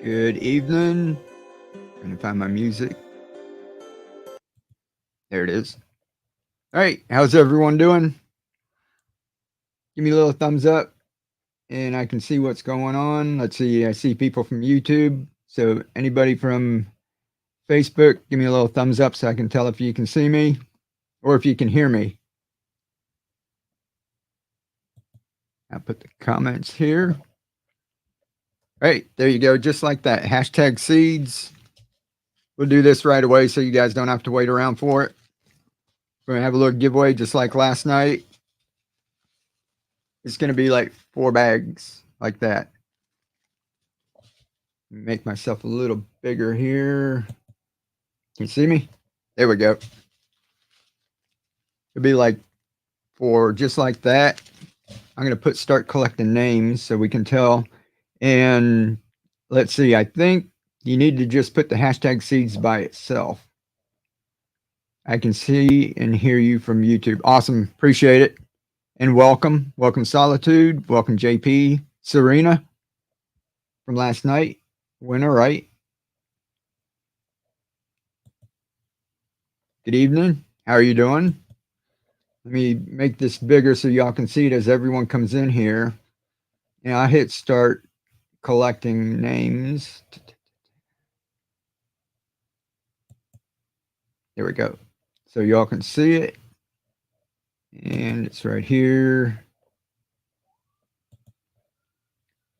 Good evening. I'm gonna find my music. There it is. All right, how's everyone doing? Give me a little thumbs up and I can see what's going on. Let's see, I see people from YouTube. So anybody from Facebook, give me a little thumbs up so I can tell if you can see me or if you can hear me. I'll put the comments here. All right, there you go, just like that. Hashtag seeds. We'll do this right away so you guys don't have to wait around for it. We're gonna have a little giveaway just like last night. It's gonna be like 4 bags like that. Make myself a little bigger here. Can you see me? There we go. It'll be like 4, just like that. I'm gonna put start collecting names so we can tell. And let's see, I think you need to just put the hashtag seeds by itself. I can see and hear you from YouTube. Awesome, appreciate it. And welcome, Solitude, welcome JP, Serena from last night, winner, right? Good evening, how are you doing? Let me make this bigger so y'all can see it as everyone comes in here. And I hit start collecting names. There we go. So y'all can see it. And it's right here.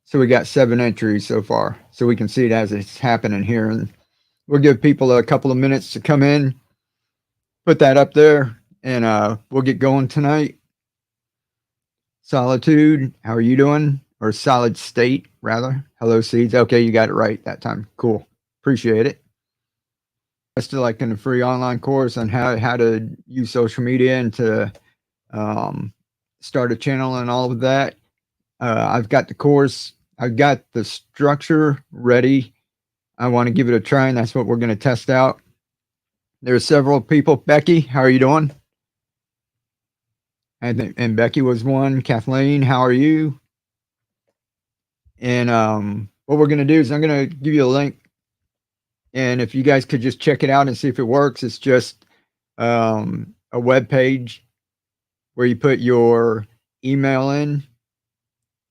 So we got 7 entries so far. So we can see it as it's happening here. And we'll give people a couple of minutes to come in, put that up there, and we'll get going tonight. Solitude, how are you doing? Or solid state, rather. Hello, seeds. Okay, you got it right that time. Cool. Appreciate it. Still like in a free online course on how to use social media and to start a channel and all of that. I've got the course. I've got the structure ready. I want to give it a try, and that's what we're going to test out. There are several people. Becky, how are you doing? And Becky was one. Kathleen, how are you? And what we're going to do is I'm going to give you a link. And if you guys could just check it out and see if it works, it's just a web page where you put your email in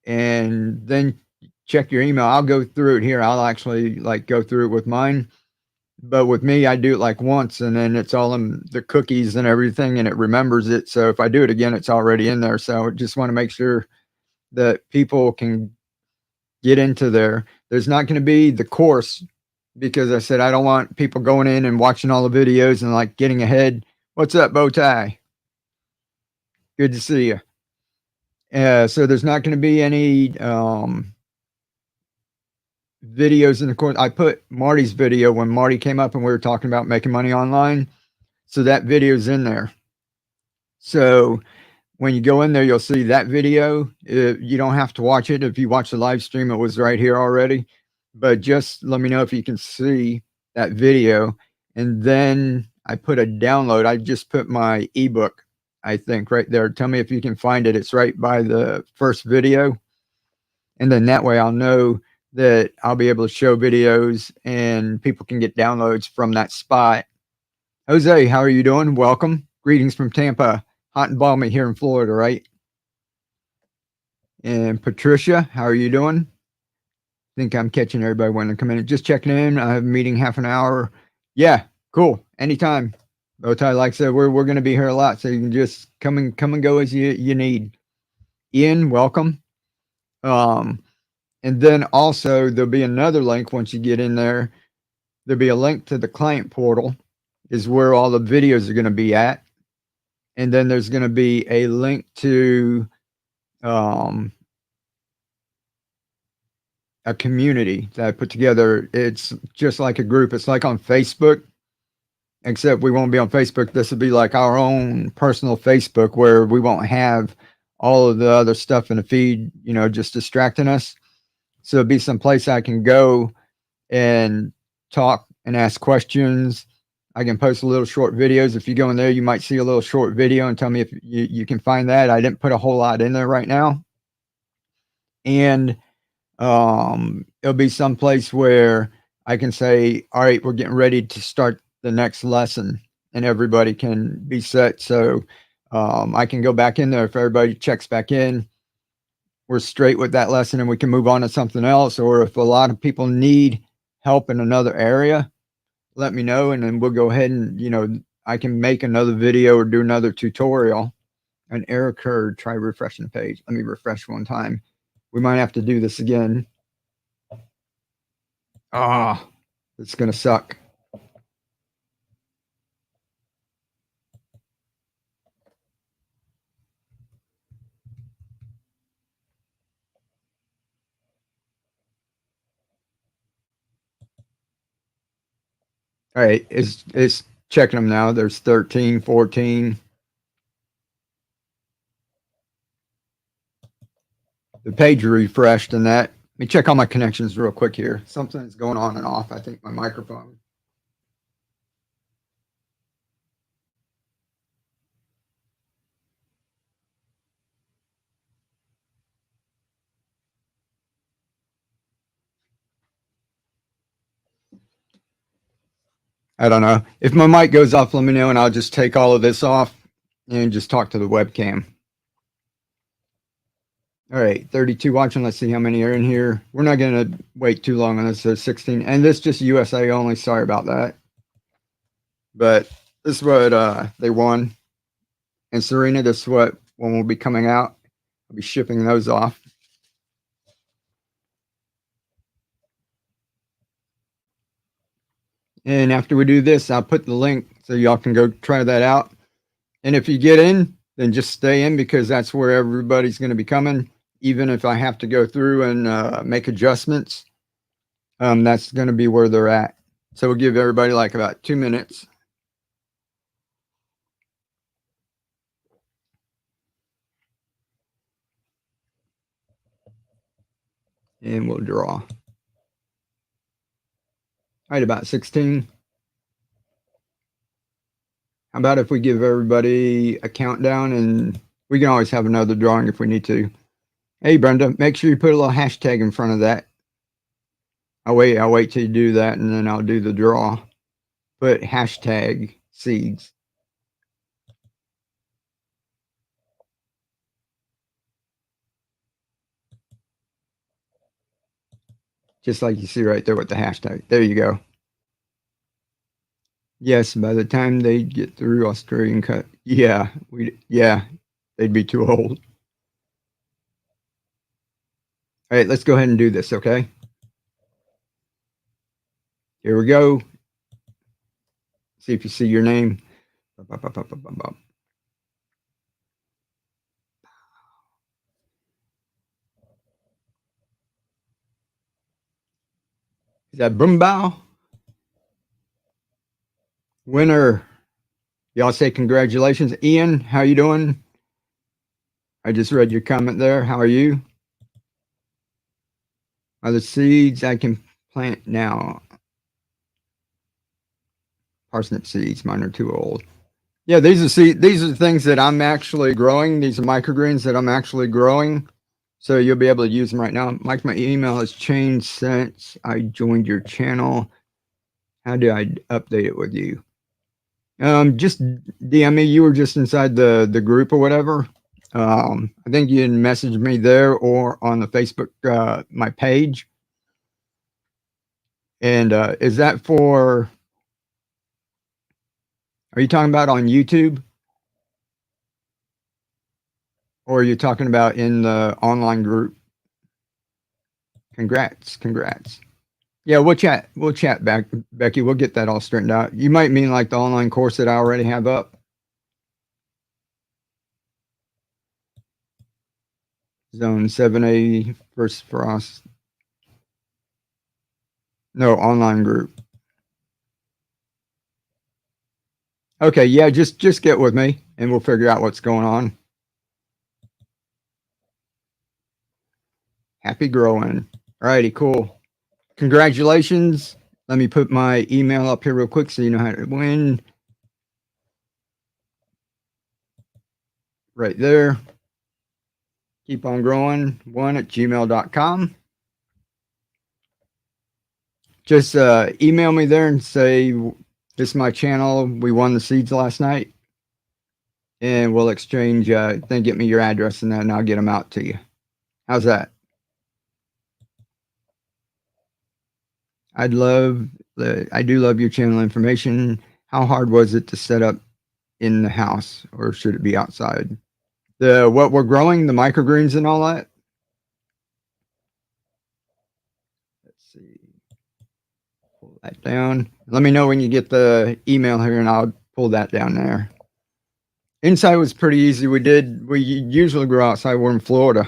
and then check your email. I'll go through it here. I'll actually like go through it with mine. But with me, I do it like once and then it's all in the cookies and everything and it remembers it. So if I do it again, it's already in there. So I just want to make sure that people can get into there. There's not going to be the course because I said I don't want people going in and watching all the videos and like getting ahead. What's up, Bowtie? Good to see you. So there's not going to be any videos in the course. I put Marty's video when Marty came up and we were talking about making money online. So that video's in there. So when you go in there, you'll see that video. You don't have to watch it. If you watch the live stream, it was right here already. But just let me know if you can see that video. And then I put a download. I just put my ebook, I think, right there. Tell me if you can find it. It's right by the first video. And then that way I'll know that I'll be able to show videos and people can get downloads from that spot. Jose, how are you doing? Welcome. Greetings from Tampa. Hot and balmy here in Florida, right? And Patricia, how are you doing? I think I'm catching everybody when they come in. Just checking in. I have a meeting half an hour. Yeah, cool. Anytime. Bowtie, like I said, we're going to be here a lot, so you can just come and go as you need. Ian, welcome. And then also there'll be another link once you get in there. There'll be a link to the client portal is where all the videos are going to be at. And then there's going to be a link to a community that I put together. It's just like a group. It's like on Facebook, except we won't be on Facebook. This will be like our own personal Facebook where we won't have all of the other stuff in the feed, just distracting us. So it'll be some place I can go and talk and ask questions. I can post a little short videos. If you go in there, you might see a little short video and tell me if you can find that. I didn't put a whole lot in there right now. And It'll be someplace where I can say, all right, we're getting ready to start the next lesson, and everybody can be set. So I can go back in there if everybody checks back in. We're straight with that lesson and we can move on to something else. Or if a lot of people need help in another area, let me know, and then we'll go ahead and, I can make another video or do another tutorial. An error occurred. Try refreshing the page. Let me refresh one time. We might have to do this again. Ah, it's going to suck. All right, it's checking them now. There's 13, 14. The page refreshed and that. Let me check all my connections real quick here. Something's going on and off. I think my microphone. I don't know. If my mic goes off, let me know and I'll just take all of this off and just talk to the webcam. All right, 32 watching. Let's see how many are in here. We're not going to wait too long on this. There's 16. And this just USA only. Sorry about that. But this is what they won. And Serena, this is what one will be coming out. I'll be shipping those off. And after we do this, I'll put the link so y'all can go try that out. And if you get in, then just stay in because that's where everybody's going to be coming. Even if I have to go through and make adjustments, that's going to be where they're at. So we'll give everybody like about 2 minutes. And we'll draw. All right, about 16. How about if we give everybody a countdown and we can always have another drawing if we need to. Hey, Brenda, make sure you put a little hashtag in front of that. I'll wait till you do that and then I'll do the draw. Put hashtag seeds. Just like you see right there with the hashtag. There you go. Yes, by the time they get through Australian cut, yeah, they'd be too old. All right, let's go ahead and do this, okay? Here we go. See if you see your name. Is that Brumbow? Winner. Y'all say congratulations. Ian, how you doing? I just read your comment there. How are you? Are the seeds I can plant now? Parsnip seeds. Mine are too old. Yeah, these are things that I'm actually growing. These are microgreens that I'm actually growing. So you'll be able to use them right now. Mike, my email has changed since I joined your channel. How do I update it with you? Just DM me. You were just inside the group or whatever. I think you can message me there or on the Facebook my page. And is that for? Are you talking about on YouTube? Or are you talking about in the online group? Congrats. Yeah, we'll chat. We'll chat back, Becky. We'll get that all straightened out. You might mean like the online course that I already have up. Zone 7A versus Frost. No, online group. Okay, yeah, just get with me and we'll figure out what's going on. Happy growing. All righty, cool. Congratulations. Let me put my email up here real quick so you know how to win. Right there. Keep on growing. 1 at gmail.com. just email me there and say, this is my channel. We won the seeds last night. And we'll exchange, then get me your address and then I'll get them out to you. How's that? I do love your channel information. How hard was it to set up in the house or should it be outside? What we're growing, the microgreens and all that. Let's see. Pull that down. Let me know when you get the email here and I'll pull that down there. Inside was pretty easy. We usually grow outside. We're in Florida.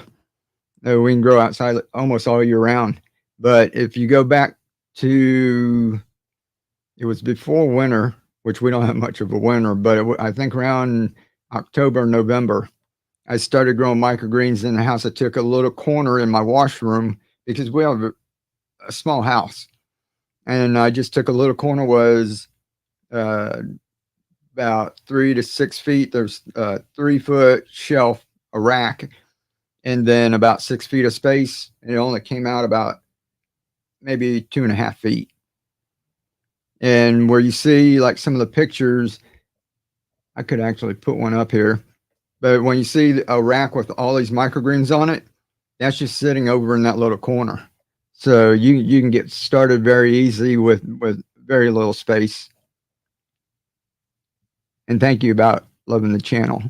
We can grow outside almost all year round. But if you go back to, it was before winter, which we don't have much of a winter, but I think around October, November, I started growing microgreens in the house. I took a little corner in my washroom because we have a small house. And I just took a little corner, was about 3 to 6 feet. There's a 3-foot shelf, a rack, and then about 6 feet of space. And it only came out about maybe 2.5 feet. And where you see like some of the pictures, I could actually put one up here. But when you see a rack with all these microgreens on it, that's just sitting over in that little corner. So you can get started very easy with very little space. And thank you about loving the channel.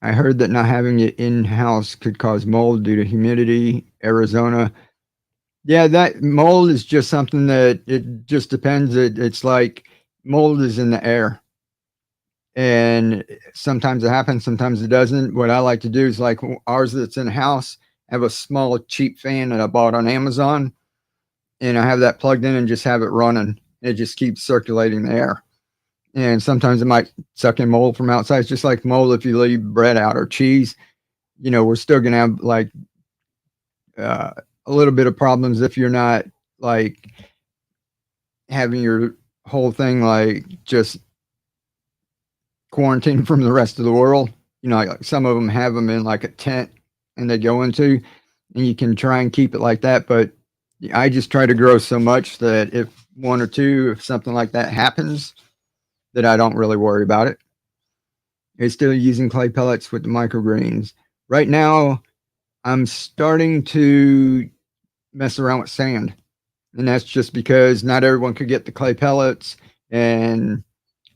I heard that not having it in-house could cause mold due to humidity, Arizona. Yeah, that mold is just something that it just depends. It's like mold is in the air. And sometimes it happens, sometimes it doesn't. What I like to do is like ours that's in the house, I have a small cheap fan that I bought on Amazon. And I have that plugged in and just have it running. It just keeps circulating the air. And sometimes it might suck in mold from outside. It's just like mold if you leave bread out or cheese. You know, we're still going to have like a little bit of problems if you're not like having your whole thing like just quarantined from the rest of the world. You know, like some of them have them in like a tent and they go into, and you can try and keep it like that. But I just try to grow so much that if one or two, if something like that happens, that I don't really worry about it. It's still using clay pellets with the microgreens. Right now, I'm starting to mess around with sand. And that's just because not everyone could get the clay pellets. And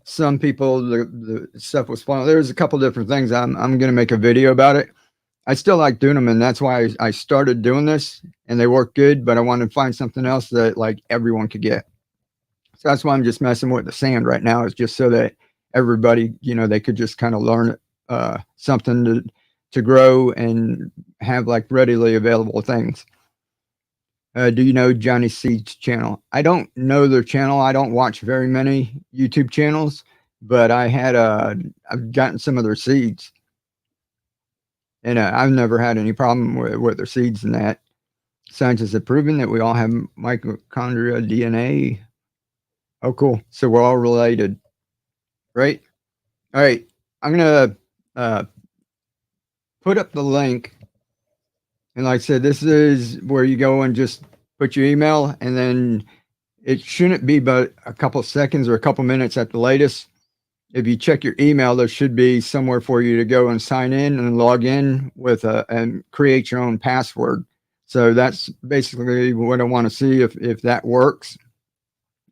some people, the stuff was falling. There's a couple different things. I'm going to make a video about it. I still like doing them. And that's why I started doing this. And they work good. But I wanted to find something else that like everyone could get. So that's why I'm just messing with the sand right now, is just so that everybody, you know, they could just kind of learn something to grow and have like readily available things. Do you know Johnny Seed's channel? I don't know their channel. I don't watch very many YouTube channels, but I've gotten some of their seeds, and I've never had any problem with their seeds and that. Scientists have proven that we all have mitochondria DNA. Oh, cool. So we're all related, right? All right. I'm going to put up the link. And like I said, this is where you go and just put your email, and then it shouldn't be but a couple seconds or a couple minutes at the latest. If you check your email, there should be somewhere for you to go and sign in and log in with and create your own password. So that's basically what I want to see if that works.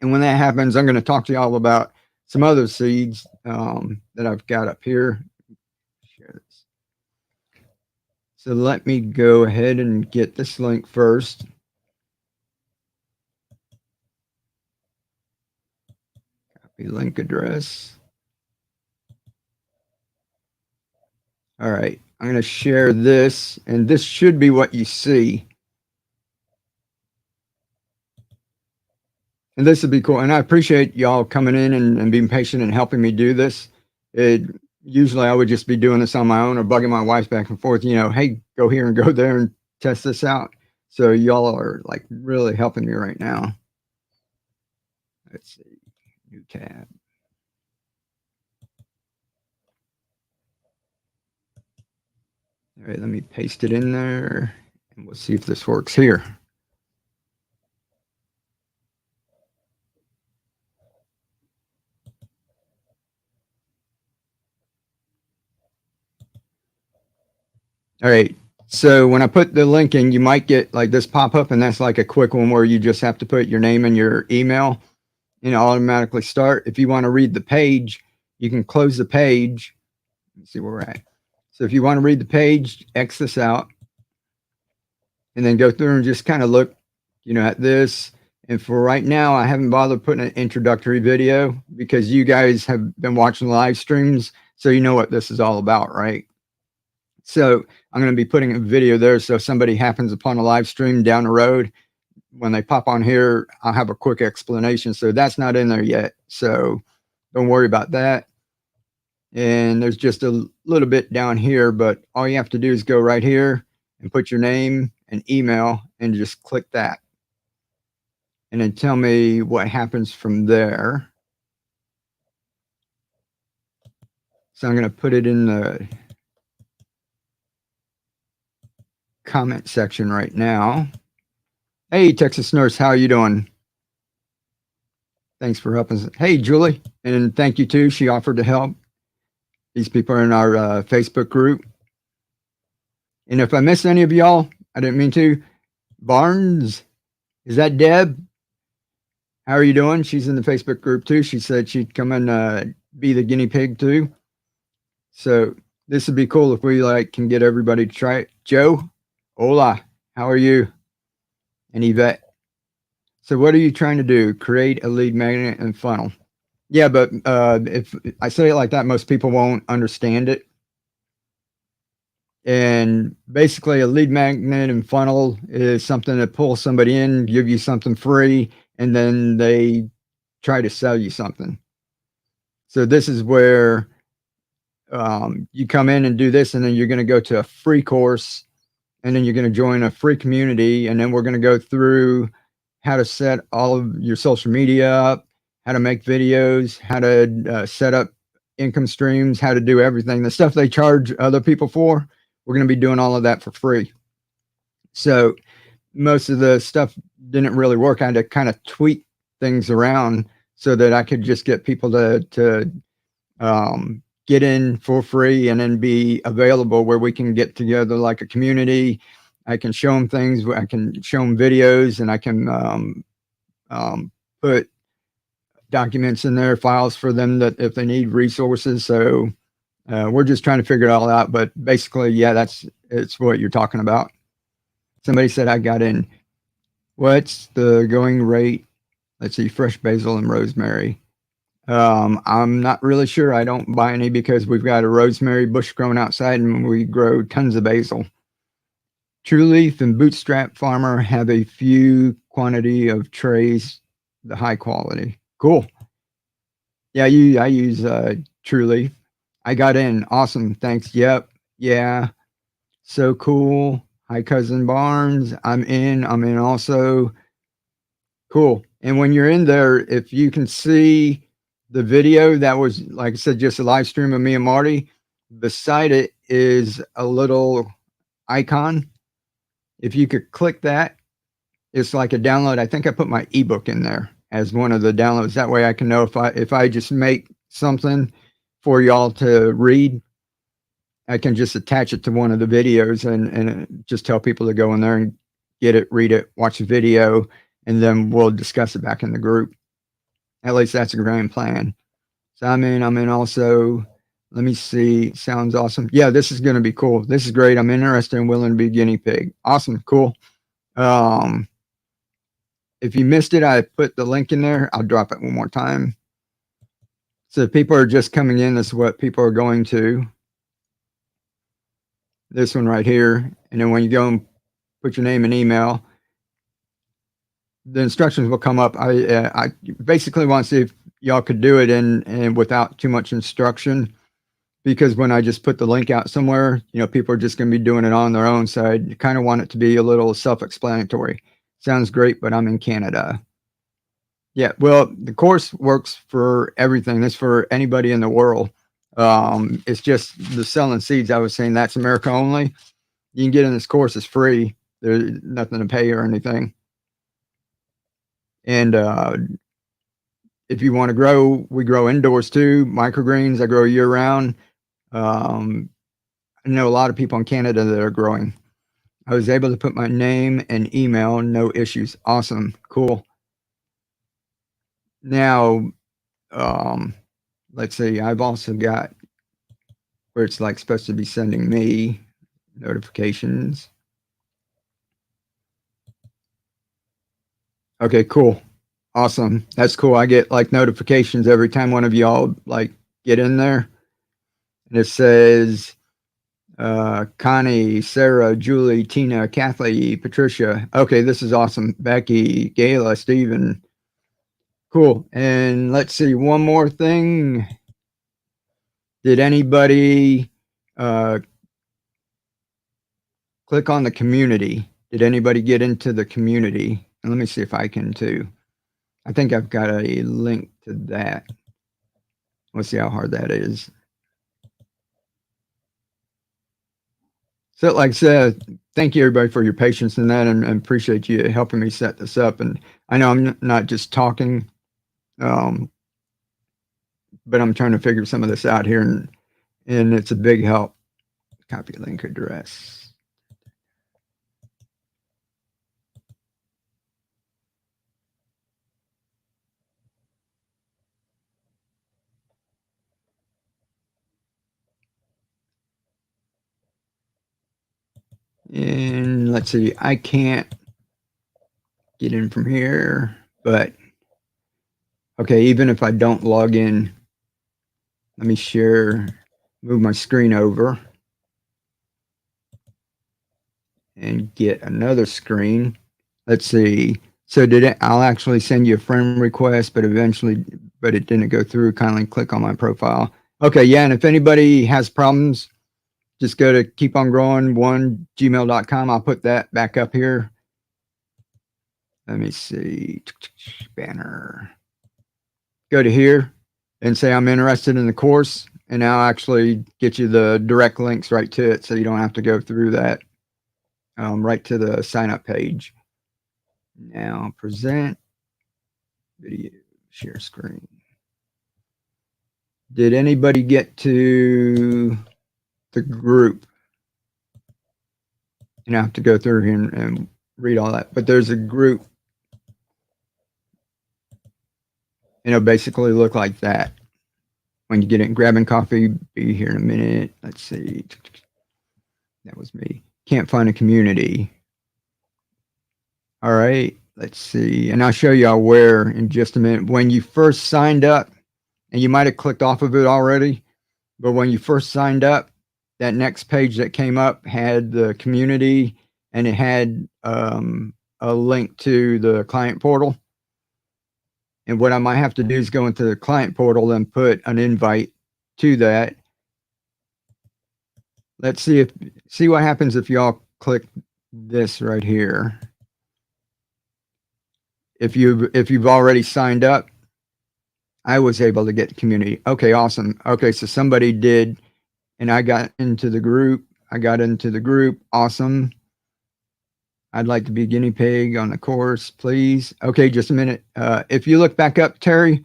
And when that happens, I'm going to talk to y'all about some other seeds that I've got up here. Share this. So let me go ahead and get this link first. Copy link address. All right, I'm going to share this, and this should be what you see. And this would be cool. And I appreciate y'all coming in and being patient and helping me do this. Usually I would just be doing this on my own or bugging my wife back and forth, you know, hey, go here and go there and test this out. So y'all are like really helping me right now. Let's see, new tab. All right, let me paste it in there and we'll see if this works here. All right. So when I put the link in, you might get like this pop up, and that's like a quick one where you just have to put your name and your email and it'll automatically start. If you want to read the page, you can close the page. Let's see where we're at. So if you want to read the page, X this out and then go through and just kind of look, at this. And for right now, I haven't bothered putting an introductory video because you guys have been watching live streams, so you know what this is all about, right? So I'm going to be putting a video there. So if somebody happens upon a live stream down the road, when they pop on here, I'll have a quick explanation. So that's not in there yet. So don't worry about that. And there's just a little bit down here, but all you have to do is go right here and put your name and email and just click that. And then tell me what happens from there. So I'm going to put it in the comment section right now. Hey, Texas Nurse, how are you doing? Thanks for helping us. Hey, Julie, and thank you too. She offered to help. These people are in our Facebook group. And if I miss any of y'all, I didn't mean to. Barnes, is that Deb? How are you doing? She's in the Facebook group too. She said she'd come and be the guinea pig too. So this would be cool if we can get everybody to try it. Joe, hola, how are you? And Yvette. So what are you trying to do? Create a lead magnet and funnel. Yeah, but if I say it like that, most people won't understand it. And basically, a lead magnet and funnel is something that pulls somebody in, give you something free, and then they try to sell you something. So this is where you come in and do this, and then you're going to go to a free course, and then you're going to join a free community, and then we're going to go through how to set all of your social media up, how to make videos, how to set up income streams, how to do everything. The stuff they charge other people for, we're going to be doing all of that for free. So most of the stuff didn't really work. I had to kind of tweak things around so that I could just get people to get in for free and then be available where we can get together like a community. I can show them things. I can show them videos, and I can put documents in there, files for them that if they need resources. So we're just trying to figure it all out. But basically, yeah, it's what you're talking about. Somebody said I got in. What's the going rate? Let's see, fresh basil and rosemary. I'm not really sure. I don't buy any because we've got a rosemary bush growing outside and we grow tons of basil. True Leaf and Bootstrap Farmer have a few quantity of trays, the high quality. Cool. Yeah, I use True Leaf. I got in. Awesome. Thanks. Yep. Yeah. So cool. Hi, Cousin Barnes. I'm in. I'm in also. Cool. And when you're in there, if you can see the video that was, like I said, just a live stream of me and Marty, beside it is a little icon. If you could click that, it's like a download. I think I put my ebook in there as one of the downloads. That way I can know if I just make something for y'all to read, I can just attach it to one of the videos and just tell people to go in there and get it, read it, watch the video, and then we'll discuss it back in the group. At least that's a grand plan. So I'm in also. Let me see. Sounds awesome. Yeah, this is going to be cool. This is great. I'm interested and willing to be a guinea pig. Awesome. Cool. If you missed it, I put the link in there. I'll drop it one more time. So if people are just coming in, this is what people are going to. This one right here. And then when you go and put your name and email, the instructions will come up. I basically want to see if y'all could do it and without too much instruction, because when I just put the link out somewhere, people are just going to be doing it on their own. So I kind of want it to be a little self-explanatory. Sounds great, but I'm in Canada. Yeah, well, the course works for everything. It's for anybody in the world. It's just the selling seeds. I was saying that's America only. You can get in this course. It's free. There's nothing to pay or anything. And if you want to grow, we grow indoors too. Microgreens, I grow year round. I know a lot of people in Canada that are growing. I was able to put my name and email, no issues. Awesome. Cool. Now, um, let's see, I've also got where it's like supposed to be sending me notifications. Okay, cool. Awesome. That's cool. I get like notifications every time one of y'all like get in there. And it says Connie, Sarah, Julie, Tina, Kathleen, Patricia. Okay, this is awesome. Becky, Gayla, Steven. Cool. And let's see, one more thing. Did anybody click on the community? Did anybody get into the community? And let me see if I can too. I think I've got a link to that. Let's see how hard that is. So, like I said, thank you everybody for your patience in that, and appreciate you helping me set this up. And I know I'm not just talking, um, but I'm trying to figure some of this out here, and it's a big help. Copy link address. And let's see, I can't get in from here, but okay, even if I don't log in, let me share, move my screen over and get another screen. Let's see. So did it, I'll actually send you a friend request, but it didn't go through. Kindly click on my profile. Okay, yeah, and if anybody has problems, just go to keepongrowing1gmail.com. I'll put that back up here. Let me see. Banner. Go to here and say I'm interested in the course, and I'll actually get you the direct links right to it, so you don't have to go through that. Right to the sign up page. Now present video, share screen. Did anybody get to the group? I have to go through here and read all that, but there's a group, basically look like that. When you get it, grabbing coffee, be here in a minute. Let's see. That was me. Can't find a community. All right, let's see. And I'll show y'all where in just a minute. When you first signed up, and you might have clicked off of it already, but when you first signed up, that next page that came up had the community, and it had a link to the client portal. And what I might have to do is go into the client portal and put an invite to that. Let's see what happens if y'all click this right here. If you've already signed up, I was able to get community. Okay, awesome. Okay, so somebody did, and I got into the group. Awesome. I'd like to be a guinea pig on the course, please. Okay, just a minute. If you look back up, Terry,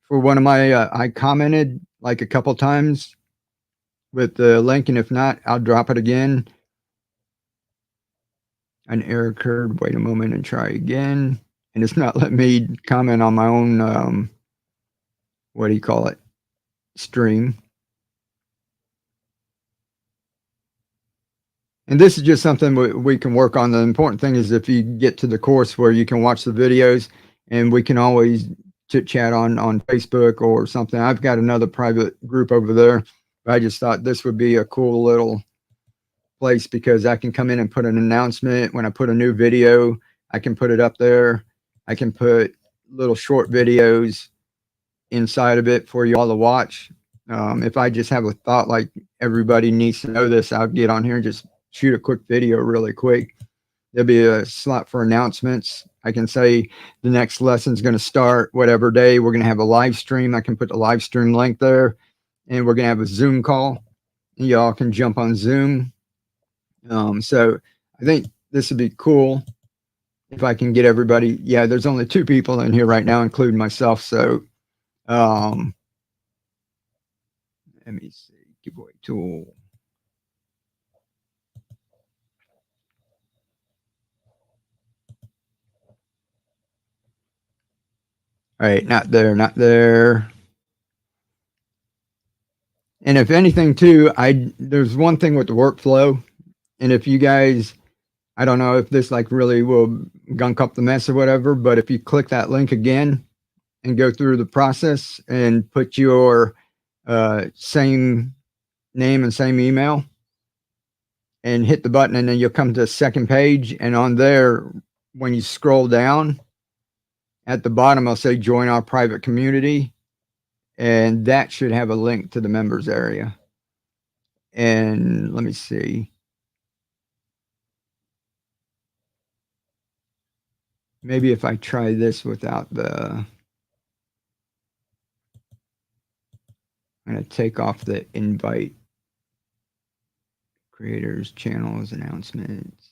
for one of my, I commented like a couple times with the link, and if not, I'll drop it again. An error occurred. Wait a moment and try again. And it's not letting me comment on my own, what do you call it, stream. And this is just something we can work on. The important thing is if you get to the course where you can watch the videos, and we can always chit chat on Facebook or something. I've got another private group over there. I just thought this would be a cool little place, because I can come in and put an announcement when I put a new video. I can put it up there. I can put little short videos inside of it for you all to watch. If I just have a thought like everybody needs to know this, I'll get on here and just shoot a quick video really quick. There'll be a slot for announcements. I can say the next lesson's going to start whatever day. We're going to have a live stream. I can put the live stream link there, and we're going to have a Zoom call. Y'all can jump on Zoom. So I think this would be cool if I can get everybody. Yeah, there's only 2 people in here right now, including myself. So let me see. Giveaway tool. All right, not there, not there. And if anything too, there's one thing with the workflow. And if you guys, I don't know if this like really will gunk up the mess or whatever, but if you click that link again and go through the process and put your same name and same email and hit the button, and then you'll come to the second page. And on there, when you scroll down at the bottom, I'll say join our private community. And that should have a link to the members area. And let me see. Maybe if I try this without the, I'm going to take off the invite, creators, channels, announcements.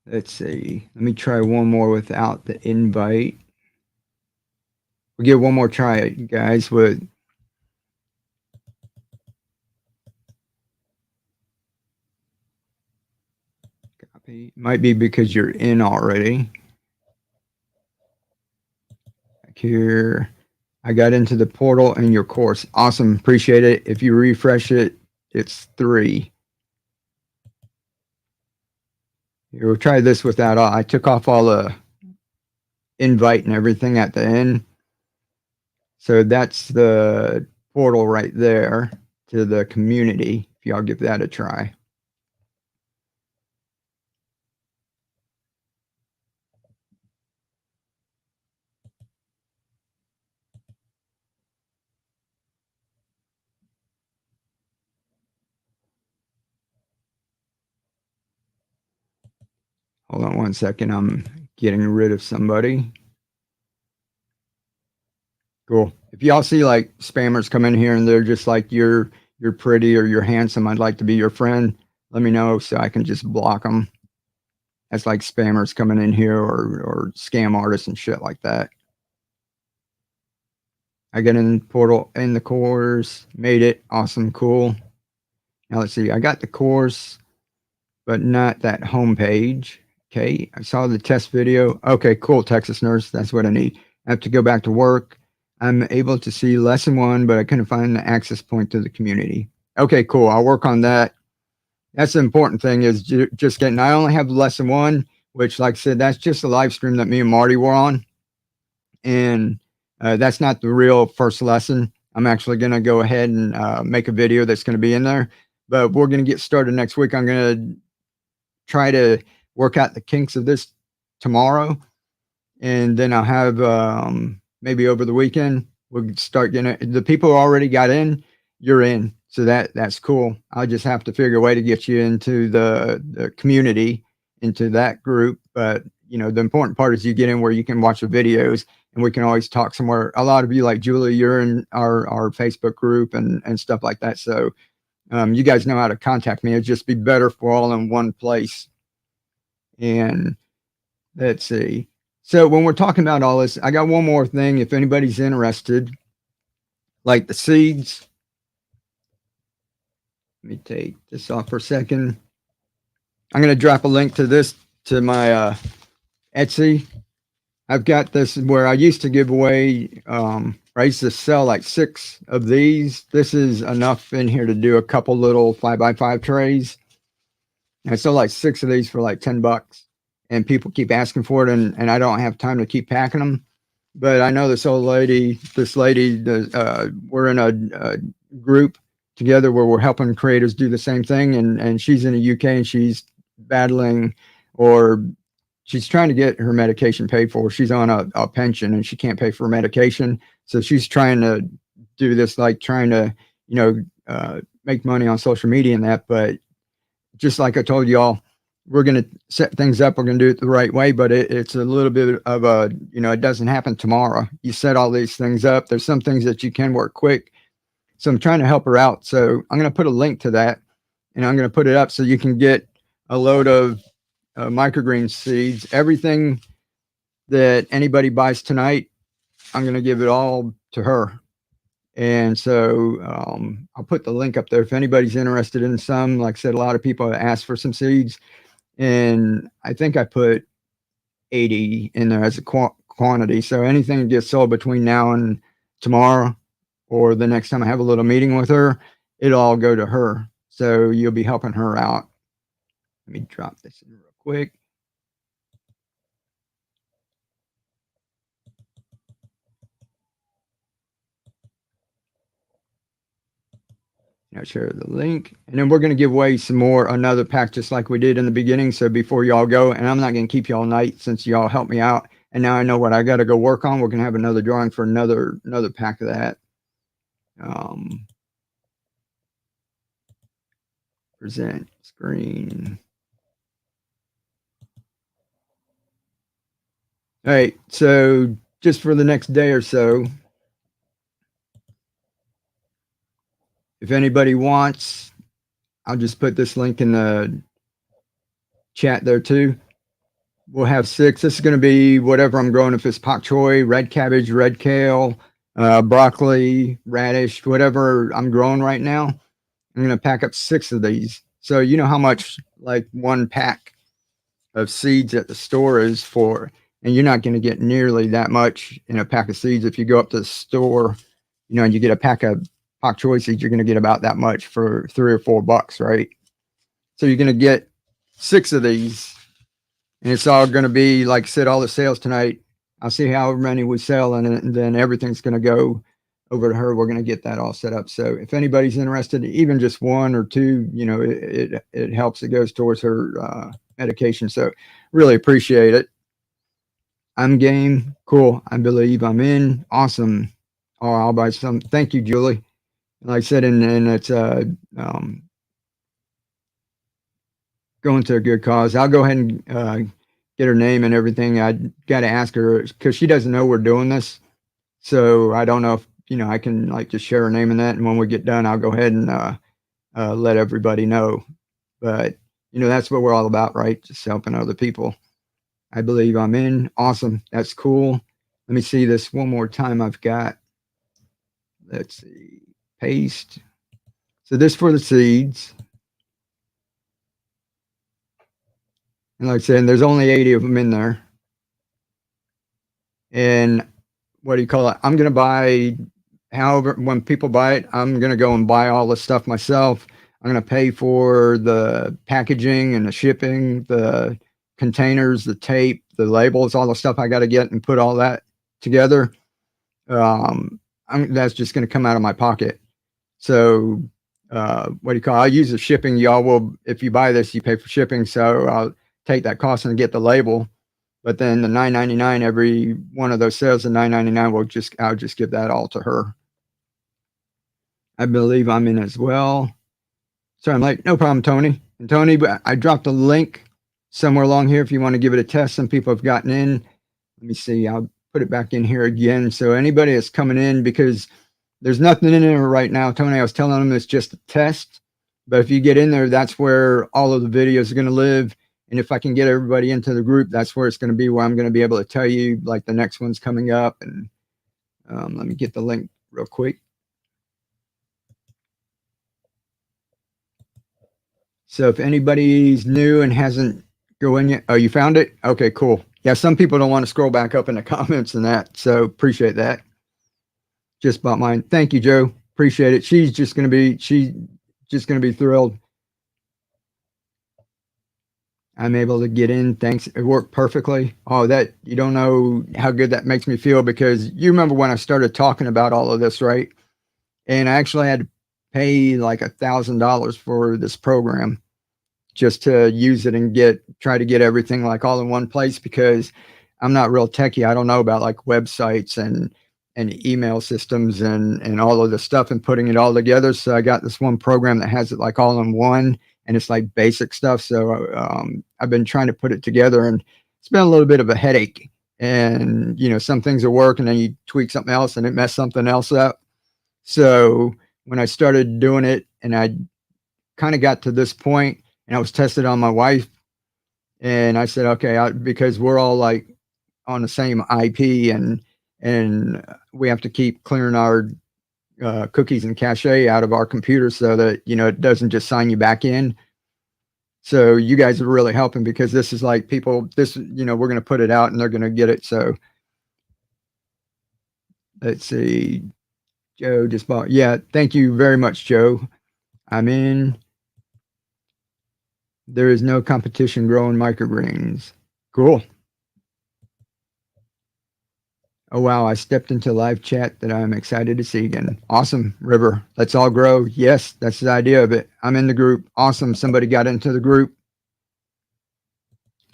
Let's see. Let me try one more without the invite. We'll give one more try, guys, with copy. Might be because you're in already. Back here. I got into the portal in your course. Awesome. Appreciate it. If you refresh it, it's 3. Here, we'll try this without all. I took off all the invite and everything at the end. So that's the portal right there to the community. If y'all give that a try. Hold on one second. I'm getting rid of somebody. Cool. If y'all see like spammers come in here and they're just like, you're pretty or you're handsome, I'd like to be your friend, let me know so I can just block them. That's like spammers coming in here or scam artists and shit like that. I get in the portal in the course, made it. Awesome. Cool. Now let's see. I got the course, but not that home page. Okay. I saw the test video. Okay, cool. Texas nurse. That's what I need. I have to go back to work. I'm able to see lesson 1, but I couldn't find the access point to the community. Okay, cool. I'll work on that. That's the important thing is just getting, I only have lesson 1, which like I said, that's just a live stream that me and Marty were on. And that's not the real first lesson. I'm actually going to go ahead and make a video that's going to be in there, but we're going to get started next week. I'm going to try to work out the kinks of this tomorrow. And then I'll have, maybe over the weekend, we'll start getting the people who already got in, you're in. So that's cool. I'll just have to figure a way to get you into the community, into that group. But you know, the important part is you get in where you can watch the videos and we can always talk somewhere. A lot of you like Julie, you're in our Facebook group and stuff like that. So you guys know how to contact me. It'd just be better for all in one place. And let's see. So when we're talking about all this, I got one more thing. If anybody's interested, like the seeds, let me take this off for a second. I'm going to drop a link to this, to my Etsy. I've got this where I used to give away, I used to sell like 6 of these. This is enough in here to do a couple little 5x5 trays. I sell like 6 of these for like $10. And people keep asking for it, and I don't have time to keep packing them. But I know this lady, we're in a group together where we're helping creators do the same thing. And she's in the UK and she's battling, or she's trying to get her medication paid for. She's on a pension and she can't pay for medication. So she's trying to do this, like trying to, make money on social media and that. But just like I told y'all, we're going to set things up. We're going to do it the right way, but it's a little bit of it doesn't happen tomorrow. You set all these things up. There's some things that you can work quick, So I'm trying to help her out. So I'm going to put a link to that, and I'm going to put it up so you can get a load of microgreen seeds. Everything that anybody buys tonight, I'm going to give it all to her. And so I'll put the link up there if anybody's interested in some. Like I said, a lot of people asked for some seeds, and I think I put 80 in there as a quantity. So anything that gets sold between now and tomorrow, or the next time I have a little meeting with her, it'll all go to her. So you'll be helping her out. Let me drop this in real quick. I'll share the link, and then we're going to give away another pack just like we did in the beginning. So before y'all go, and I'm not going to keep you all night since y'all helped me out, and now I know what I got to go work on. We're going to have another drawing for another pack of that. Present screen. All right, so just for the next day or so, if anybody wants, I'll just put this link in the chat there too. We'll have 6. This is going to be whatever I'm growing. If it's pak choi, red cabbage, red kale, broccoli, radish, whatever I'm growing right now, I'm going to pack up 6 of these. So you know how much like one pack of seeds at the store is for, and you're not going to get nearly that much in a pack of seeds. If you go up to the store, you know, and you get a pack of pak choi seeds, you're going to get about that much for $3 or $4, right? So you're going to get 6 of these, and it's all going to be, like I said, all the sales tonight. I'll see however many we sell, and then everything's going to go over to her. We're going to get that all set up. So if anybody's interested, even just 1 or 2, you know, it helps. It goes towards her medication. So really appreciate it. I'm game. Cool. I believe I'm in. Awesome. Oh, I'll buy some. Thank you, Julie. Like I said, and it's going to a good cause. I'll go ahead and get her name and everything. I got to ask her because she doesn't know we're doing this. So I don't know if, you know, I can like just share her name in that. And when we get done, I'll go ahead and let everybody know. But, you know, that's what we're all about, right? Just helping other people. I believe I'm in. Awesome. That's cool. Let me see this one more time. I've got, let's see, paste. So this for the seeds. And like I said, there's only 80 of them in there. And what do you call it? I'm going to buy, however, when people buy it, I'm going to go and buy all the stuff myself. I'm going to pay for the packaging and the shipping, the containers, the tape, the labels, all the stuff I got to get and put all that together. That's just going to come out of my pocket. So what do you call it? I'll use the shipping. Y'all will, if you buy this, you pay for shipping. So I'll take that cost and get the label. But then the $9.99, every one of those sales, the $9.99 I'll just give that all to her. I believe I'm in as well. So I'm like, no problem, Tony. And Tony, I dropped a link somewhere along here if you want to give it a test. Some people have gotten in. Let me see. I'll put it back in here again. So anybody that's coming in, because there's nothing in there right now, Tony, I was telling them it's just a test. But if you get in there, that's where all of the videos are going to live. And if I can get everybody into the group, that's where it's going to be, where I'm going to be able to tell you, like, the next one's coming up. And let me get the link real quick. So if anybody's new and hasn't go in yet, oh, you found it? Okay, cool. Yeah, some people don't want to scroll back up in the comments and that. So appreciate that. Just bought mine. Thank you, Joe. Appreciate it. She's just going to be thrilled. I'm able to get in. Thanks. It worked perfectly. Oh, that, you don't know how good that makes me feel, because you remember when I started talking about all of this, right? And I actually had to pay like $1,000 for this program just to use it and try to get everything like all in one place, because I'm not real techie. I don't know about like websites and email systems and all of this stuff and putting it all together. So I got this one program that has it like all in one, and it's like basic stuff. So I've been trying to put it together, and it's been a little bit of a headache. And, you know, some things will work and then you tweak something else and it messed something else up. So when I started doing it, and I kind of got to this point, and I was tested on my wife, and I said, okay, because we're all like on the same IP, and we have to keep clearing our cookies and cache out of our computer so that it doesn't just sign you back in. So you guys are really helping, because this is like people. This we're going to put it out, and they're going to get it. So let's see. Joe just bought. Yeah, thank you very much, Joe. I'm in. There is no competition growing microgreens. Cool. Oh, wow. I stepped into live chat that I'm excited to see again. Awesome, River. Let's all grow. Yes, that's the idea of it. I'm in the group. Awesome. Somebody got into the group.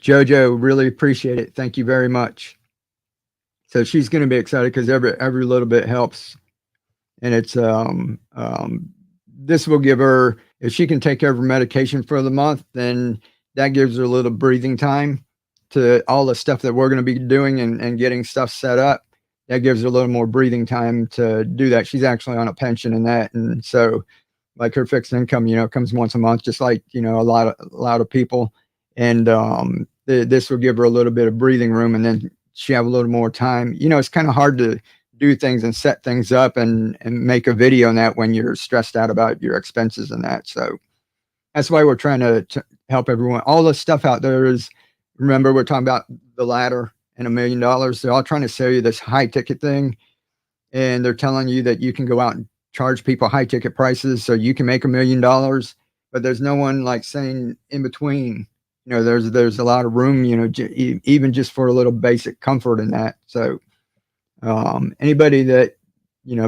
Jojo, really appreciate it. Thank you very much. So she's going to be excited because every little bit helps. And it's this will give her, if she can take care of her medication for the month, then that gives her a little breathing time to all the stuff that we're going to be doing and getting stuff set up. That gives her a little more breathing time to do that. She's actually on a pension and that, and so like her fixed income, comes once a month, just like a lot of people. And this will give her a little bit of breathing room, and then she have a little more time. It's kind of hard to do things and set things up and make a video on that when you're stressed out about your expenses and that. So that's why we're trying to help everyone. All the stuff out there is, remember, we're talking about the ladder and $1 million. They're all trying to sell you this high ticket thing, and they're telling you that you can go out and charge people high ticket prices so you can make $1 million. But there's no one like saying in between. There's a lot of room, even just for a little basic comfort in that. So anybody that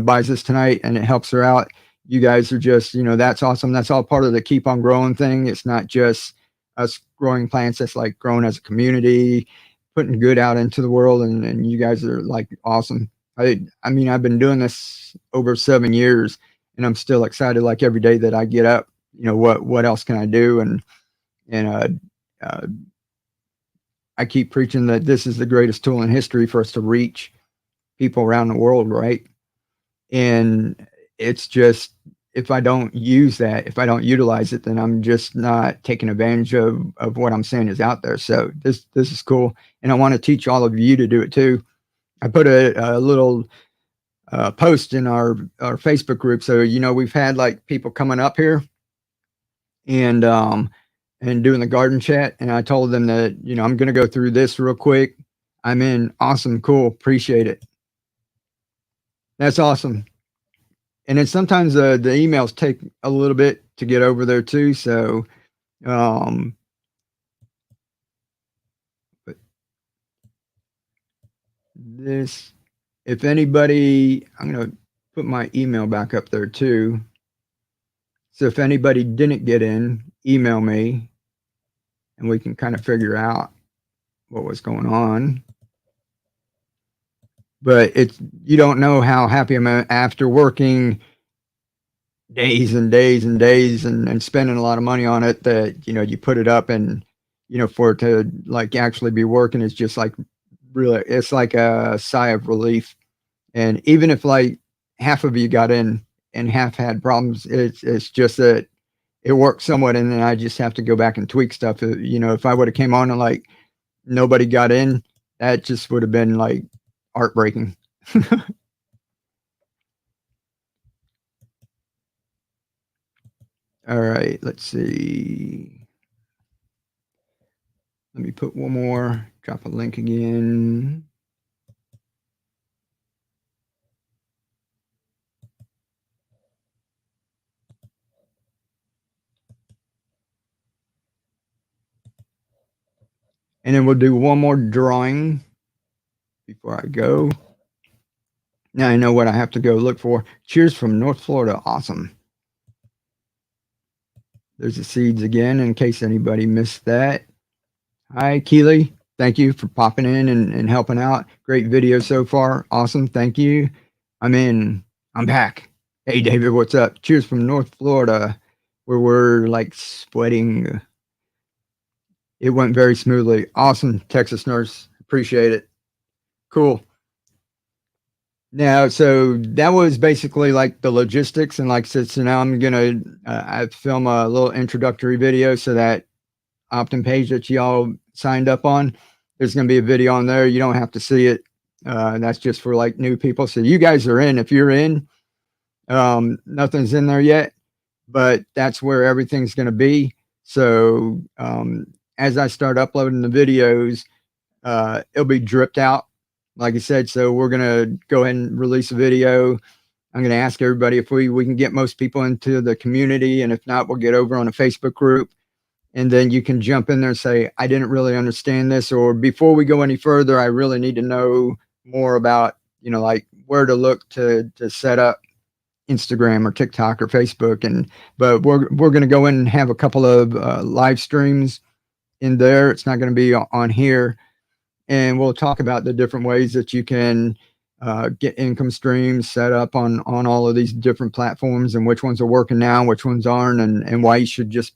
buys this tonight and it helps her out, you guys are just that's awesome. That's all part of the keep on growing thing. It's not just us growing plants. It's like growing as a community, putting good out into the world, and you guys are like awesome. I mean, I've been doing this over 7 years, and I'm still excited like every day that I get up. What else can I do? And I keep preaching that this is the greatest tool in history for us to reach people around the world, right? And it's just, if I don't use that, if I don't utilize it, then I'm just not taking advantage of what I'm saying is out there. So this is cool, and I want to teach all of you to do it too. I put a little post in our Facebook group. So we've had like people coming up here and doing the garden chat, and I told them that I'm going to go through this real quick. I'm in. Awesome, cool, appreciate it. That's awesome. And then sometimes the emails take a little bit to get over there too. So, but this, if anybody, I'm going to put my email back up there too. So if anybody didn't get in, email me and we can kind of figure out what was going on. But you don't know how happy I'm after working days and days and days and spending a lot of money on it, that you put it up, and for it to like actually be working is just like really, it's like a sigh of relief. And even if like half of you got in and half had problems, it's just that it works somewhat, and then I just have to go back and tweak stuff. If I would have came on and like nobody got in, that just would have been like heartbreaking. All right, let's see. Let me put one more, drop a link again. And then we'll do one more drawing before I go. Now I know what I have to go look for. Cheers from North Florida. Awesome. There's the seeds again in case anybody missed that. Hi, Keely. Thank you for popping in and helping out. Great video so far. Awesome. Thank you. I'm in. I'm back. Hey, David, what's up? Cheers from North Florida, where we're like sweating. It went very smoothly. Awesome, Texas nurse. Appreciate it. Cool. Now, so that was basically like the logistics, and like I said, so now I'm gonna I film a little introductory video, so that opt-in page that y'all signed up on, there's gonna be a video on there. You don't have to see it. That's just for like new people. So you guys are in. If you're in, nothing's in there yet, but that's where everything's gonna be. So as I start uploading the videos, it'll be dripped out, like I said. So we're gonna go ahead and release a video. I'm gonna ask everybody if we can get most people into the community, and if not, we'll get over on a Facebook group, and then you can jump in there and say, I didn't really understand this, or before we go any further, I really need to know more about, like where to look to set up Instagram or TikTok or Facebook. And but we're going to go in and have a couple of live streams in there. It's not going to be on here, and we'll talk about the different ways that you can get income streams set up on all of these different platforms, and which ones are working now, which ones aren't, and why you should just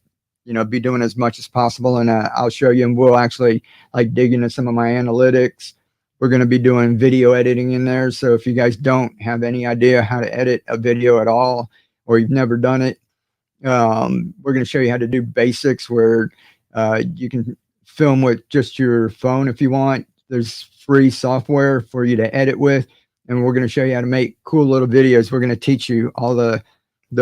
be doing as much as possible. And I'll show you, and we'll actually like dig into some of my analytics. We're going to be doing video editing in there. So if you guys don't have any idea how to edit a video at all, or you've never done it, we're going to show you how to do basics where you can film with just your phone if you want. There's free software for you to edit with, and we're going to show you how to make cool little videos. We're going to teach you all the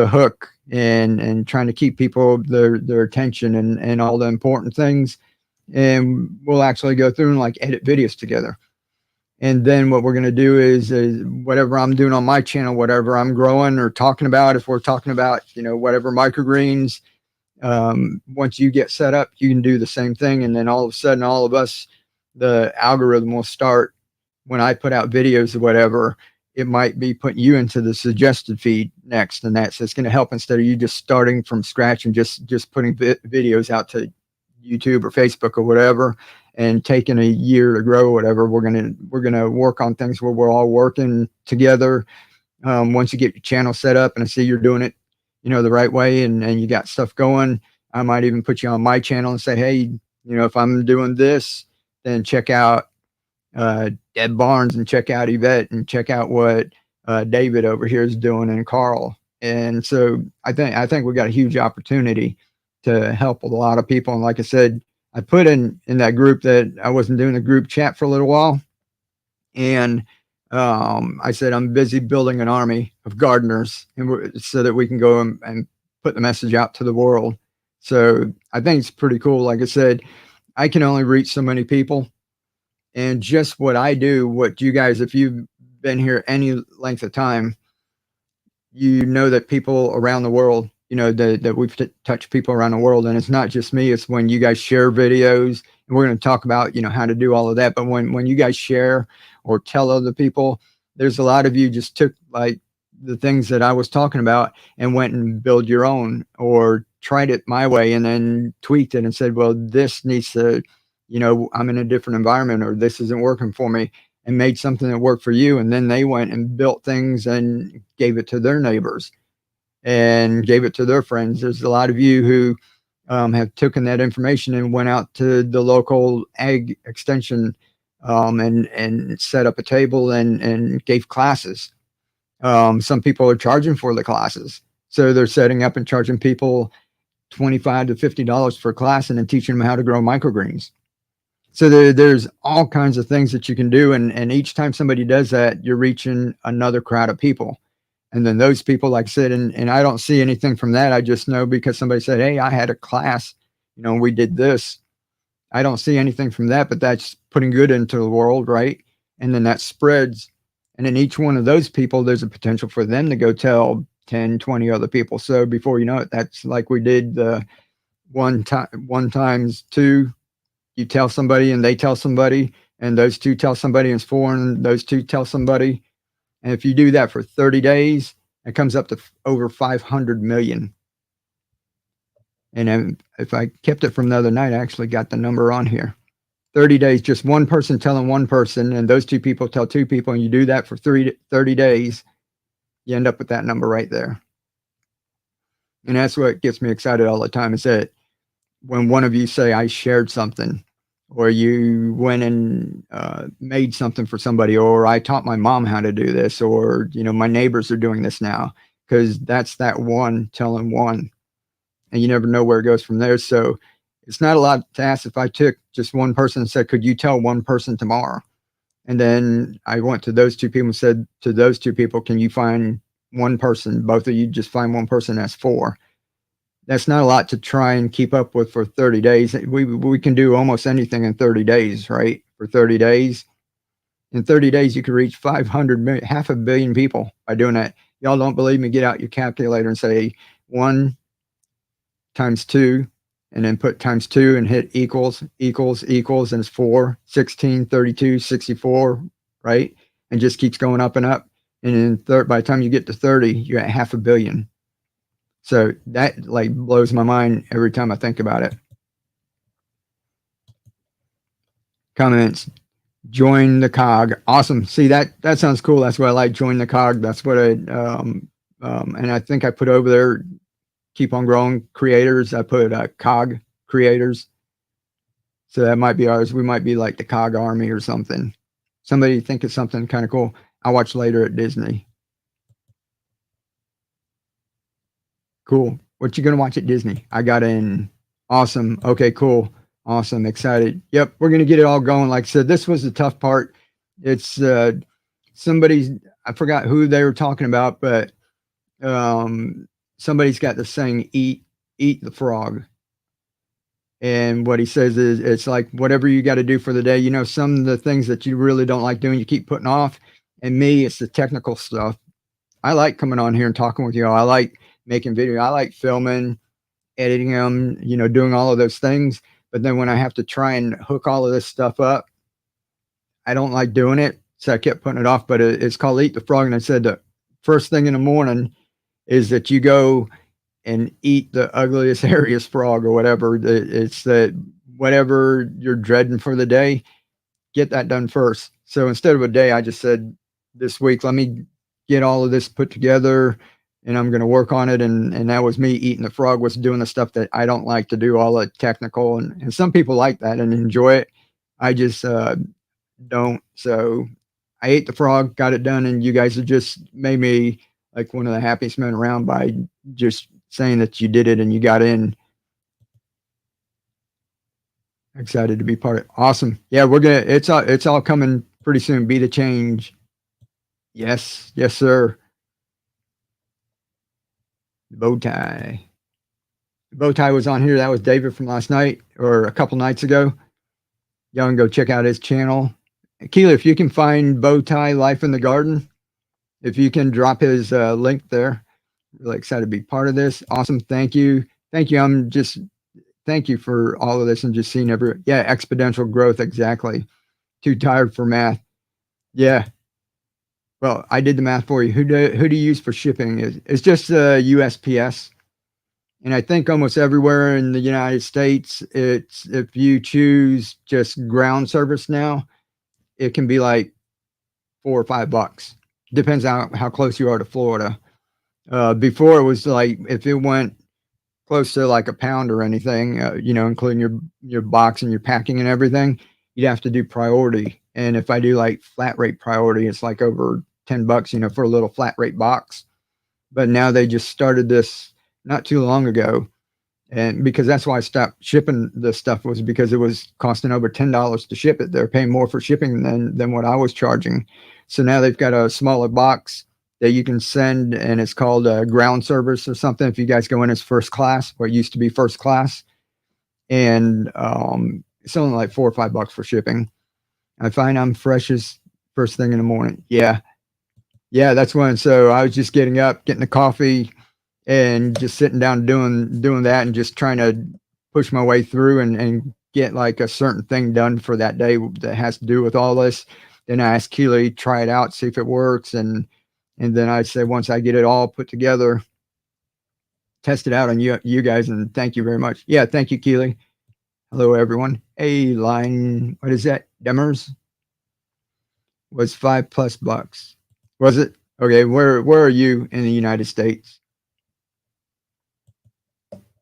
hook and trying to keep people their attention and all the important things. And we'll actually go through and like edit videos together. And then what we're going to do is whatever I'm doing on my channel, whatever I'm growing or talking about, if we're talking about, whatever microgreens, once you get set up, you can do the same thing. And then all of a sudden, all of us, the algorithm will start when I put out videos or whatever, it might be putting you into the suggested feed next. And that's, it's going to help instead of you just starting from scratch and just putting videos out to YouTube or Facebook or whatever, and taking a year to grow or whatever. We're gonna work on things where we're all working together. Once you get your channel set up and I see you're doing it, the right way, and you got stuff going, I might even put you on my channel and say, hey, if I'm doing this, then check out Deb Barnes, and check out Yvette, and check out what David over here is doing, and Carl. And so I think we got a huge opportunity to help a lot of people. And like I said, I put in that group that I wasn't doing a group chat for a little while, and I said I'm busy building an army of gardeners, and so that we can go and put the message out to the world. So I think it's pretty cool. Like I said, I can only reach so many people, and just what I do, what you guys, if you've been here any length of time, that people around the world, that we've touched people around the world. And it's not just me, it's when you guys share videos, and we're going to talk about, how to do all of that. But when you guys share or tell other people, there's a lot of you just took like the things that I was talking about and went and build your own, or tried it my way and then tweaked it and said, well, this needs to, I'm in a different environment, or this isn't working for me, and made something that worked for you. And then they went and built things and gave it to their neighbors and gave it to their friends. There's a lot of you who have taken that information and went out to the local ag extension and set up a table and gave classes. Some people are charging for the classes. So they're setting up and charging people $25 to $50 for a class, and then teaching them how to grow microgreens. So there's all kinds of things that you can do. And each time somebody does that, you're reaching another crowd of people. And then those people, like I said, and I don't see anything from that. I just know because somebody said, hey, I had a class, we did this. I don't see anything from that, but that's putting good into the world, right? And then that spreads. And in each one of those people, there's a potential for them to go tell 10, 20 other people. So before you know it, that's like we did the one times two. You tell somebody and they tell somebody, and those two tell somebody, and it's four, and those two tell somebody. And if you do that for 30 days, it comes up to over 500 million. And if I kept it from the other night, I actually got the number on here. 30 days, just one person telling one person, and those two people tell two people, and you do that for 30 days, you end up with that number right there. And that's what gets me excited all the time, is that when one of you say, I shared something, or you went and made something for somebody, or I taught my mom how to do this, or my neighbors are doing this now, because that's that one telling one, and you never know where it goes from there. So it's not a lot to ask. If I took just one person and said, could you tell one person tomorrow? And then I went to those two people and said to those two people, can you find one person? Both of you just find one person. That's four. That's not a lot to try and keep up with for 30 days. We can do almost anything in 30 days, right? For 30 days. In 30 days, you can reach 500 million, half a billion people by doing that. Y'all don't believe me? Get out your calculator and say 1 times 2, and then put times 2 and hit equals, and it's 4, 16, 32, 64, right? And just keeps going up and up. And then by the time you get to 30, you're at half a billion. So that like blows my mind every time I think about it. Comments. Join the cog. Awesome. See, that sounds cool. That's what I like. Join the cog. That's what I and I think I put over there, keep on growing creators. I put cog creators. So that might be ours. We might be like the cog army or something. Somebody think of something kind of cool. I'll watch later at Disney. Cool. What you gonna watch at Disney? I got in. Awesome. Okay, cool. Awesome. Excited. Yep, we're gonna get it all going. Like I said, this was the tough part. It's somebody's, I forgot who they were talking about, but somebody's got this saying, eat the frog. And what he says is, it's like whatever you got to do for the day. Some of the things that you really don't like doing, you keep putting off. And me, it's the technical stuff. I like coming on here and talking with you all. I like making video. I like filming, editing them, doing all of those things. But then when I have to try and hook all of this stuff up, I don't like doing it. So I kept putting it off. But it's called Eat the Frog. And I said the first thing in the morning is that you go and eat the ugliest, hairiest frog or whatever. It's that whatever you're dreading for the day, get that done first. So instead of a day, I just said this week, let me get all of this put together and I'm going to work on it. And that was me eating the frog, was doing the stuff that I don't like to do, all the technical. And some people like that and enjoy it. I just don't. So I ate the frog, got it done. And you guys have just made me like one of the happiest men around by just saying that you did it and you got in. Excited to be part of it. Awesome. Yeah, we're gonna. It's all coming pretty soon. Be the change. Yes, yes, sir. The bow tie. The bow tie was on here. That was David from last night or a couple nights ago. Y'all can go check out his channel. Keela, if you can find bow tie life in the garden, if you can drop his link there. Really excited to be part of this. Awesome. Thank you. Thank you. Thank you for all of this and just seeing exponential growth. Exactly. Too tired for math. Yeah. Well, I did the math for you. Who do you use for shipping? It's just USPS. And I think almost everywhere in the United States, it's, if you choose just ground service now, it can be like $4 or $5. Depends on how close you are to Florida. Before it was like, if it went close to like a pound or anything, including your box and your packing and everything, you'd have to do priority. And if I do like flat rate priority, it's like over $10, for a little flat rate box. But now they just started this not too long ago. And because that's why I stopped shipping this stuff, was because it was costing over $10 to ship it. They're paying more for shipping than what I was charging. So now they've got a smaller box that you can send, and it's called a ground service or something. If you guys go in as first class, what used to be first class, and it's only like $4 or $5 for shipping. I find I'm freshest first thing in the morning. Yeah, that's when. So I was just getting up, getting a coffee, and just sitting down doing that, and just trying to push my way through and get like a certain thing done for that day that has to do with all this. Then I asked Keely, try it out, see if it works, and then I say, once I get it all put together, test it out on you guys, and thank you very much. Yeah, thank you, Keely. Hello, everyone. Hey, line, what is that? Demers was $5+. Was it? Okay, where are you in the United States?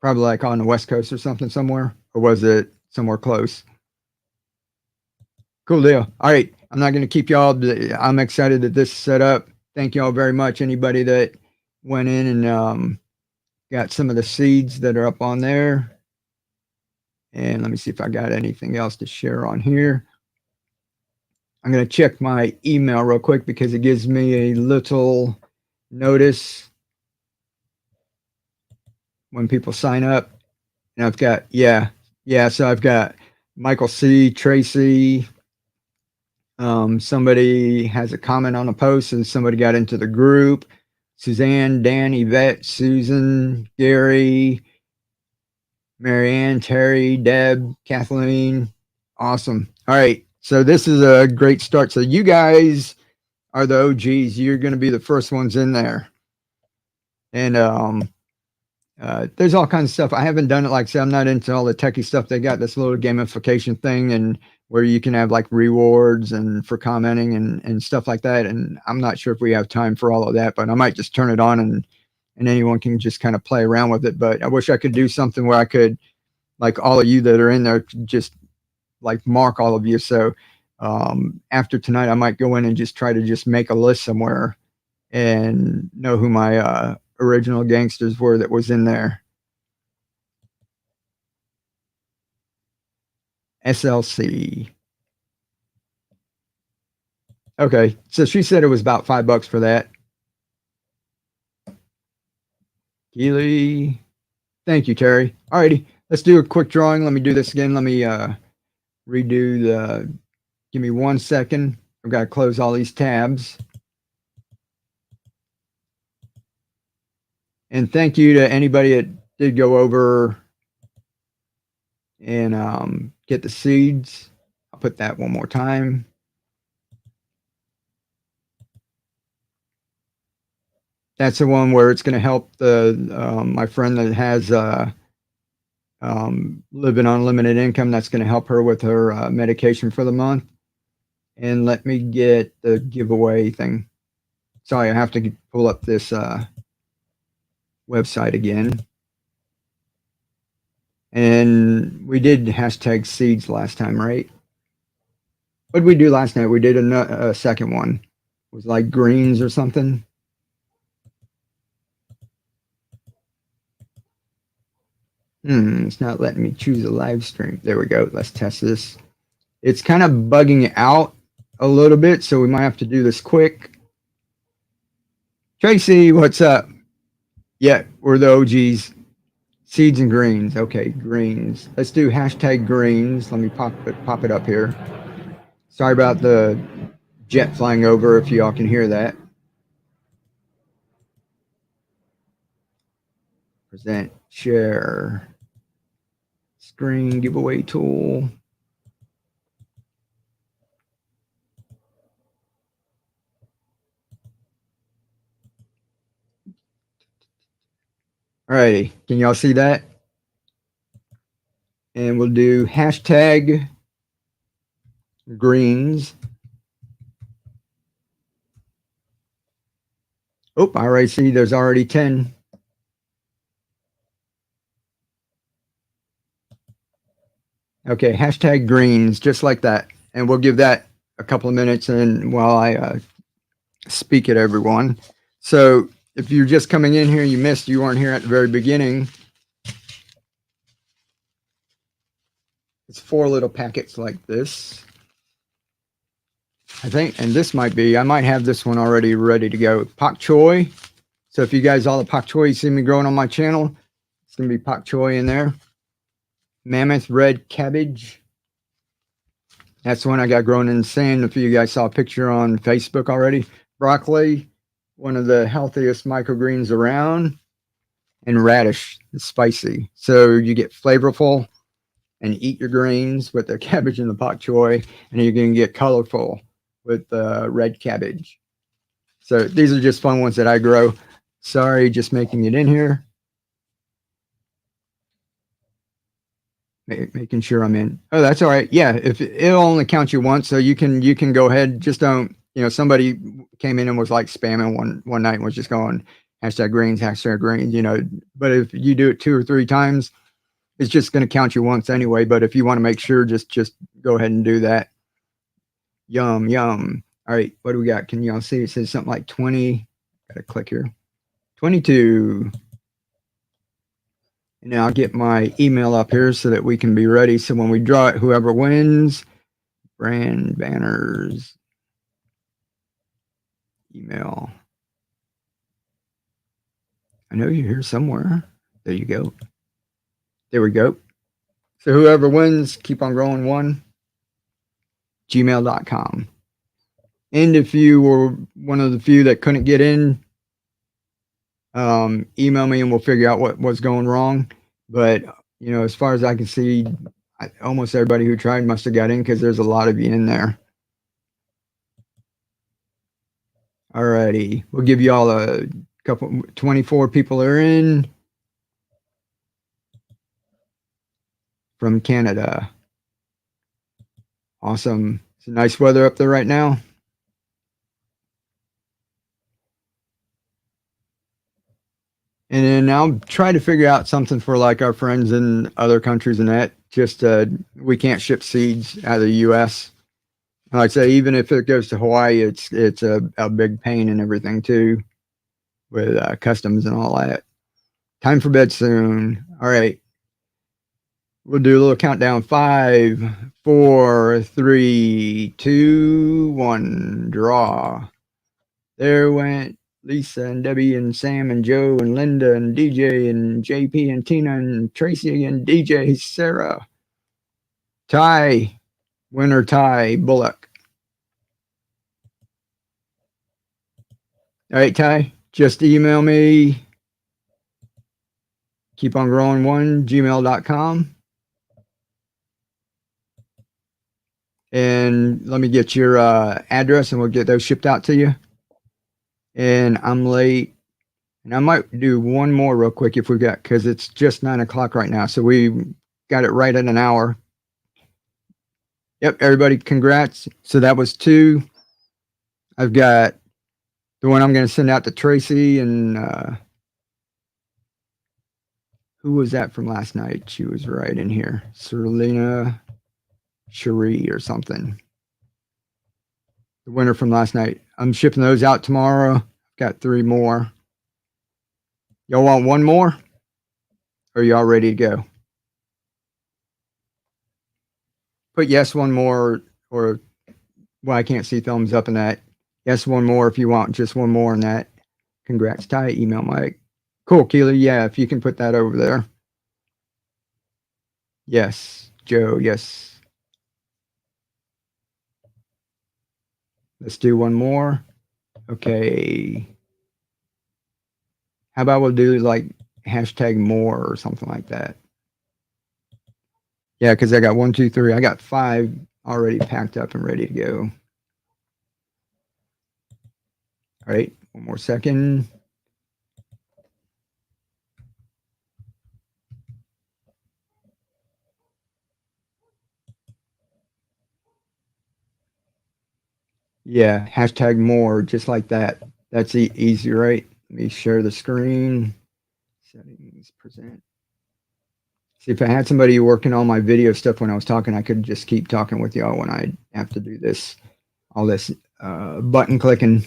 Probably like on the West Coast or something somewhere, or was it somewhere close? Cool deal. All right. I'm not going to keep y'all. I'm excited that this is set up. Thank y'all very much. Anybody that went in and got some of the seeds that are up on there. And let me see if I got anything else to share on here. I'm going to check my email real quick because it gives me a little notice when people sign up. And I've got, yeah. So I've got Michael C., Tracy. Somebody has a comment on a post and somebody got into the group. Suzanne, Dan, Yvette, Susan, Gary, Marianne, Terry, Deb, Kathleen. Awesome. All right. So this is a great start. So you guys are the OGs. You're going to be the first ones in there. And there's all kinds of stuff. I haven't done it. Like I said, I'm not into all the techie stuff. They got this little gamification thing and where you can have like rewards and for commenting and stuff like that. And I'm not sure if we have time for all of that, but I might just turn it on and anyone can just kind of play around with it. But I wish I could do something where I could, like all of you that are in there, just like mark all of you. So after tonight, I might go in and just try to just make a list somewhere and know who my original gangsters were that was in there. SLC. Okay, so she said it was about $5 for that. Keely. Thank you, Terry. Alrighty, let's do a quick drawing. Let me do this again. Let me redo the, give me 1 second. I've got to close all these tabs. And thank you to anybody that did go over and get the seeds. I'll put that one more time. That's the one where it's going to help the my friend that has living on limited income. That's going to help her with her medication for the month. And let me get the giveaway thing. Sorry, I have to pull up this website again. And we did hashtag seeds last time, right? What did we do last night? We did a second one. It was like greens or something. It's not letting me choose a live stream. There we go. Let's test this. It's kind of bugging out a little bit, so we might have to do this quick. Tracy, what's up? Yeah, we're the OGs. Seeds and greens. Okay, greens. Let's do hashtag greens. Let me pop it up here. Sorry about the jet flying over if y'all can hear that. Present, share, screen, giveaway tool. Alrighty, can y'all see that? And we'll do hashtag greens. Oh, I already see there's already 10. Okay, hashtag greens, just like that. And we'll give that a couple of minutes and while I speak at everyone. So if you're just coming in here, you weren't here at the very beginning. It's 4 little packets like this. I think, and this might be, I might have this one already ready to go. Pak choy. So if you guys, all the pak choy you see me growing on my channel, it's going to be pak choy in there. Mammoth red cabbage. That's one I got growing in the sand. If you guys saw a picture on Facebook already. Broccoli, one of the healthiest microgreens around. And radish, it's spicy. So you get flavorful and eat your greens with the cabbage and the pak choy. And you're going to get colorful with the red cabbage. So these are just fun ones that I grow. Sorry, just making it in here. Making sure I'm in. Oh, that's all right. Yeah, if it'll only count you once, so you can go ahead. Just don't, somebody came in and was like spamming one night and was just going hashtag greens, but if you do it 2 or 3 times, it's just going to count you once anyway. But if you want to make sure, just go ahead and do that. Yum, yum. All right, what do we got? Can y'all see? It says something like 20. Gotta click here. 22. And now I'll get my email up here so that we can be ready. So when we draw it, whoever wins, brand banners, email. I know you're here somewhere. There you go. There we go. So whoever wins, keep on growing one, gmail.com. And if you were one of the few that couldn't get in, email me and we'll figure out what was going wrong. But, you know, as far as I can see, almost everybody who tried must have got in because there's a lot of you in there. Alrighty. We'll give you all a couple, 24 people are in from Canada. Awesome. It's nice weather up there right now. And then I'll try to figure out something for like our friends in other countries and that. Just we can't ship seeds out of the U.S. Like I say, even if it goes to Hawaii, it's a big pain and everything too, with customs and all that. Time for bed soon. All right, we'll do a little countdown. 5, 4, 3, 2, 1. Draw. There went Lisa and Debbie and Sam and Joe and Linda and DJ and JP and Tina and Tracy and DJ Sarah. Ty, winner Ty Bullock. All right, Ty, just email me. Keep on growing one, gmail.com. And let me get your address and we'll get those shipped out to you. And I'm late. And I might do one more real quick if we got, because it's just 9 o'clock right now. So we got it right at an hour. Yep, everybody, congrats. So that was 2. I've got the one I'm going to send out to Tracy and who was that from last night? She was right in here. Serlina Cherie or something. The winner from last night. I'm shipping those out tomorrow. Got 3 more. Y'all want one more? Or are y'all ready to go? Put yes, one more, or well, I can't see thumbs up in that. Yes, one more if you want just one more in that. Congrats, Ty. Email Mike. Cool, Keely. Yeah, if you can put that over there. Yes, Joe. Yes. Let's do one more. Okay. How about we'll do like hashtag more or something like that? Yeah, because I got 1, 2, 3. I got 5 already packed up and ready to go. All right, one more second. Yeah, hashtag more, just like that. That's easy, right? Let me share the screen. Settings, present. See, if I had somebody working on my video stuff when I was talking, I could just keep talking with y'all when I have to do this, all this button clicking.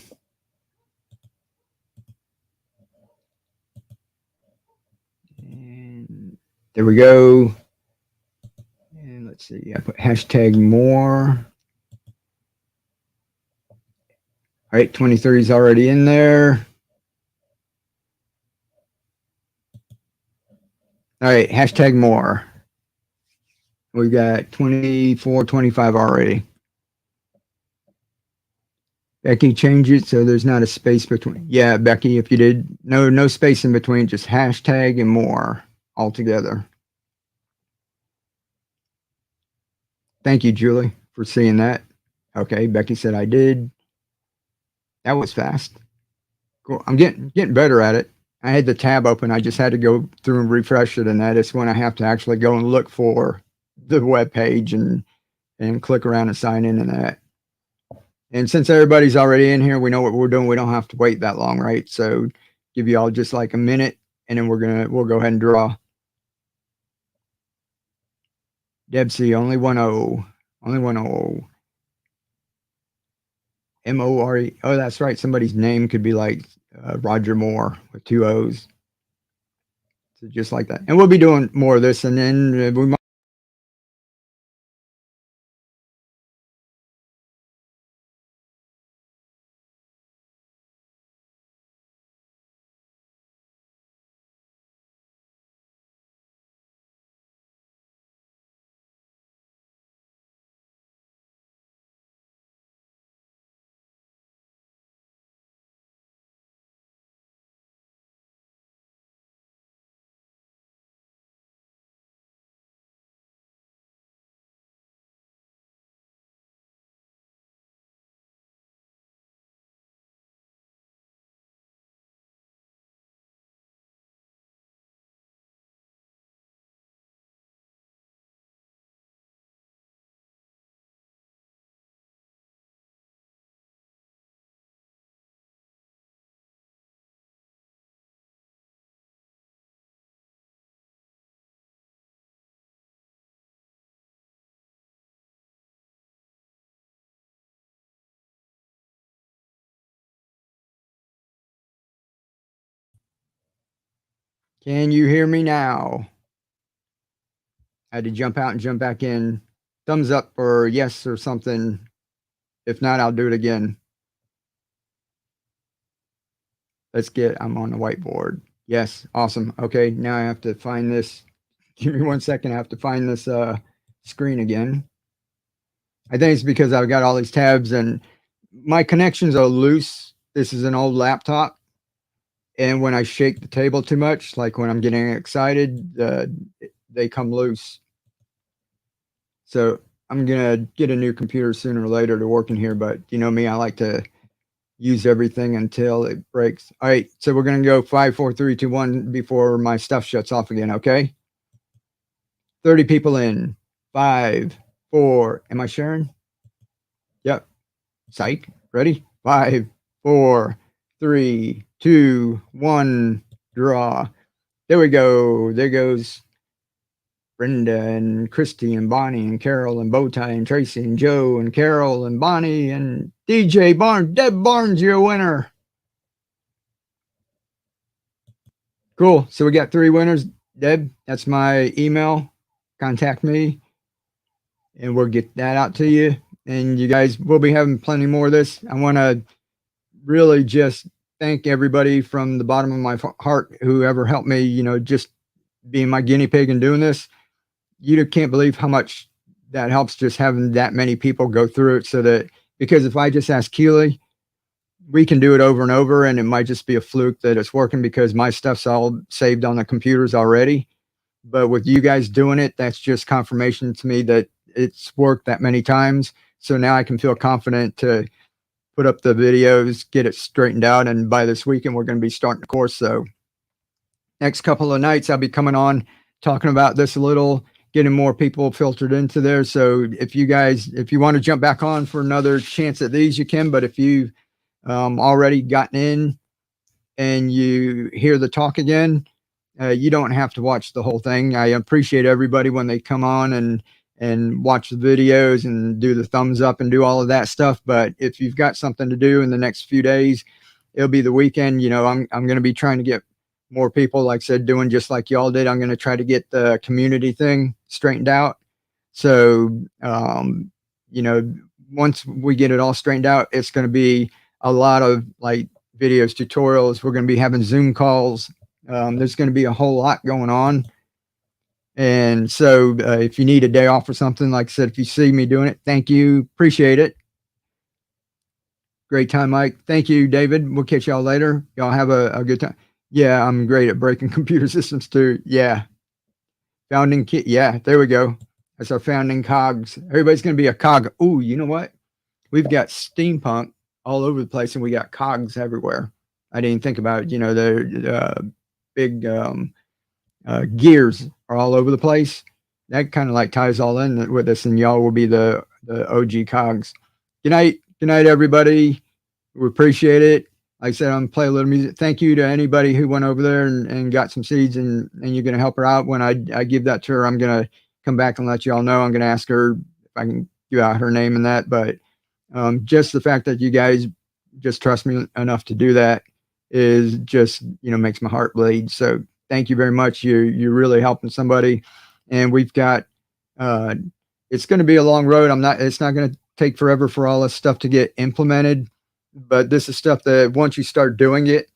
And there we go. And let's see, I put hashtag more. All right, 23 is already in there. All right, hashtag more. We got 24, 25 already. Becky, change it so there's not a space between. Yeah, Becky, if you did, no space in between, just hashtag and more altogether. Thank you, Julie, for seeing that. Okay, Becky said I did. That was fast. Cool. I'm getting better at it. I had the tab open. I just had to go through and refresh it, and that is when I have to actually go and look for the web page and click around and sign in and that. And since everybody's already in here, we know what we're doing. We don't have to wait that long, right? So give you all just like a minute, and then we'll go ahead and draw. Debsy, only 1-0. Only 1-0. More. Oh, that's right. Somebody's name could be like Roger Moore with two O's. So just like that. And we'll be doing more of this, and then we might. Can you hear me now? I had to jump out and jump back in. Thumbs up or yes or something. If not, I'll do it again. I'm on the whiteboard. Yes, awesome. Okay, now I have to find this. Give me 1 second. I have to find this screen again. I think it's because I've got all these tabs and my connections are loose. This is an old laptop. And when I shake the table too much, like when I'm getting excited, they come loose. So I'm going to get a new computer sooner or later to work in here. But you know me, I like to use everything until it breaks. All right. So we're going to go 5, 4, 3, 2, 1 before my stuff shuts off again. Okay. 30 people in. 5, 4. Am I sharing? Yep. Psych. Ready? 5, 4, 3, 2, 1. Draw. There we go. There goes Brenda and Christy and Bonnie and Carol and Bowtie and Tracy and Joe and Carol and Bonnie and DJ Barnes. Deb Barnes, you're a winner. Cool. So we got 3 winners. Deb, that's my email. Contact me and we'll get that out to you. And you guys will be having plenty more of this. I want to really just thank everybody from the bottom of my heart, whoever helped me, you know, just being my guinea pig and doing this. You can't believe how much that helps, just having that many people go through it. So that, because if I just ask Keely, we can do it over and over and it might just be a fluke that it's working because my stuff's all saved on the computers already. But with you guys doing it, that's just confirmation to me that it's worked that many times. So now I can feel confident to put up the videos, get it straightened out. And by this weekend, we're going to be starting the course. So next couple of nights, I'll be coming on talking about this a little, getting more people filtered into there. So if you guys, if you want to jump back on for another chance at these, you can. But if you've already gotten in and you hear the talk again, you don't have to watch the whole thing. I appreciate everybody when they come on and watch the videos and do the thumbs up and do all of that stuff. But if you've got something to do in the next few days, it'll be the weekend. You know, I'm going to be trying to get more people, like I said, doing just like y'all did. I'm going to try to get the community thing straightened out. So, you know, once we get it all straightened out, it's going to be a lot of like videos, tutorials. We're going to be having Zoom calls. There's going to be a whole lot going on. And so if you need a day off or something, like I said, if you see me doing it, thank you. Appreciate it. Great time, Mike. Thank you, David. We'll catch y'all later. Y'all have a good time. Yeah, I'm great at breaking computer systems too. Yeah. Founding kit. Yeah, there we go. That's our founding cogs. Everybody's going to be a cog. Ooh, you know what? We've got steampunk all over the place and we got cogs everywhere. I didn't think about it. You know, the big gears are all over the place. That kind of like ties all in with us, and y'all will be the OG cogs. Good night. Good night, everybody. We appreciate it. Like I said, I'm gonna play a little music. Thank you to anybody who went over there and got some seeds, and you're gonna help her out. When I give that to her, I'm gonna come back and let y'all know. I'm gonna ask her if I can give out her name and that. But Just the fact that you guys just trust me enough to do that is just, makes my heart bleed. So thank you very much. You're really helping somebody, and we've got. Uh, it's going to be a long road. It's not going to take forever for all this stuff to get implemented, but this is stuff that once you start doing it,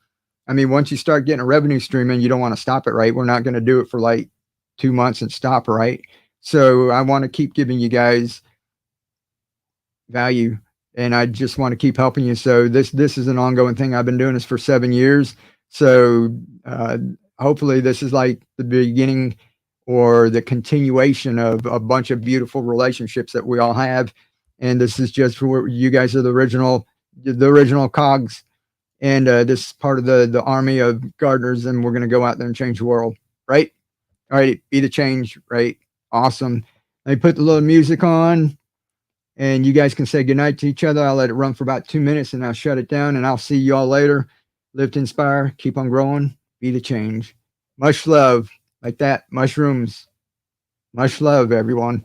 I mean, once you start getting a revenue stream in, you don't want to stop it, right? We're not going to do it for like 2 months and stop, right? So I want to keep giving you guys value, and I just want to keep helping you. So this is an ongoing thing. I've been doing this for 7 years. So hopefully this is like the beginning or the continuation of a bunch of beautiful relationships that we all have. And this is just for you guys are the original cogs, and this is part of the army of gardeners, and we're going to go out there and change the world, right? All right, be the change, right? Awesome. Let me put the little music on, and you guys can say goodnight to each other. I'll let it run for about 2 minutes, and I'll shut it down, and I'll see you all later. Live to inspire, keep on growing, be the change. Much love, like that. Mushrooms. Much love, everyone.